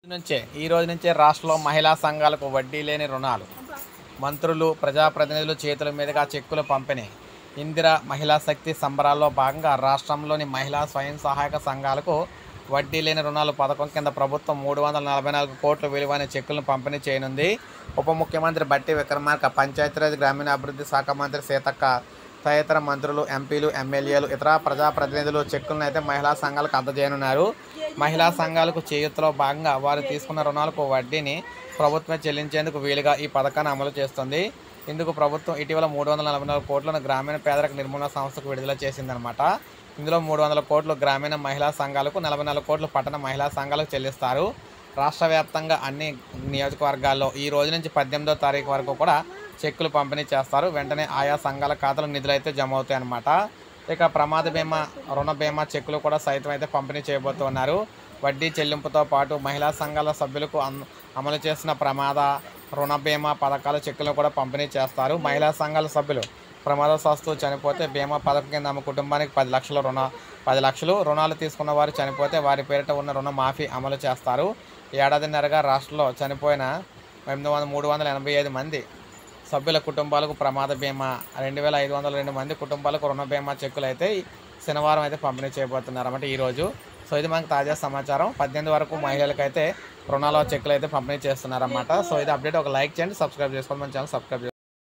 ఈ రోజు నుంచే రాష్ట్రంలో మహిళా సంఘాలకు వడ్డీ లేని రుణాలు. మంత్రులు, ప్రజాప్రతినిధుల చేతుల మీదుగా చెక్కులు పంపిణీ. ఇందిర మహిళా శక్తి సంబరాల్లో భాగంగా రాష్ట్రంలోని మహిళా స్వయం సహాయక సంఘాలకు వడ్డీ లేని రుణాల పథకం కింద ప్రభుత్వం 344 కోట్ల విలువైన చెక్కులను పంపిణీ చేయనుంది. ఉప ముఖ్యమంత్రి బట్టి విక్రమార్క, పంచాయతీరాజ్ గ్రామీణాభివృద్ధి శాఖ మంత్రి సీతక్క తదితర మంత్రులు, ఎంపీలు, ఎమ్మెల్యేలు, ఇతర ప్రజాప్రతినిధులు చెక్కులను అయితే మహిళా సంఘాలకు అందజేయనున్నారు. మహిళా సంఘాలకు చేయూతలో భాగంగా వారు తీసుకున్న రుణాలకు వడ్డీని ప్రభుత్వమే చెల్లించేందుకు వీలుగా ఈ పథకాన్ని అమలు చేస్తుంది. ఇందుకు ప్రభుత్వం ఇటీవల 344 కోట్లను గ్రామీణ పేదరిక నిర్మూలన సంస్థకు విడుదల చేసిందనమాట. ఇందులో 300 కోట్లు గ్రామీణ మహిళా సంఘాలకు, 44 కోట్లు పట్టణ మహిళా సంఘాలకు చెల్లిస్తారు. రాష్ట్ర వ్యాప్తంగా అన్ని నియోజకవర్గాల్లో ఈ రోజు నుంచి 18వ తారీఖు వరకు కూడా చెక్కులు పంపిణీ చేస్తారు. వెంటనే ఆయా సంఘాల ఖాతాలో నిధులు అయితే జమ అవుతాయి అన్నమాట. ఇక ప్రమాద బీమా, రుణ బీమా చెక్కులు కూడా సైతం అయితే పంపిణీ చేయబోతున్నారు. వడ్డీ చెల్లింపుతో పాటు మహిళా సంఘాల సభ్యులకు అమలు చేసిన ప్రమాద, రుణ బీమా పథకాల చెక్కులు కూడా పంపిణీ చేస్తారు. మహిళా సంఘాల సభ్యులు ప్రమాదవశాత్తు చనిపోతే బీమా పథకం కింద ఆమె కుటుంబానికి 10 లక్షలు, రుణాలు తీసుకున్న వారు చనిపోతే వారి పేరిట ఉన్న రుణ మాఫీ అమలు చేస్తారు. ఏడాదిన్నరగా రాష్ట్రంలో చనిపోయిన 385 మంది సభ్యుల కుటుంబాలకు ప్రమాద బీమా, 2502 మంది కుటుంబాలకు రుణ బీమా చెక్కులు అయితే శనివారం అయితే పంపిణీ చేయబోతున్నారు అన్నమాట ఈరోజు. సో ఇది మనకు తాజా సమాచారం. 18 వరకు మహిళలకైతే రుణాల చెక్కులు అయితే పంపిణీ చేస్తున్నారన్నమాట. సో ఇది అప్డేట్. ఒక లైక్ చేయండి, సబ్స్క్రైబ్ చేసుకోండి, మన ఛానల్ సబ్స్క్రైబ్ చేసుకోండి.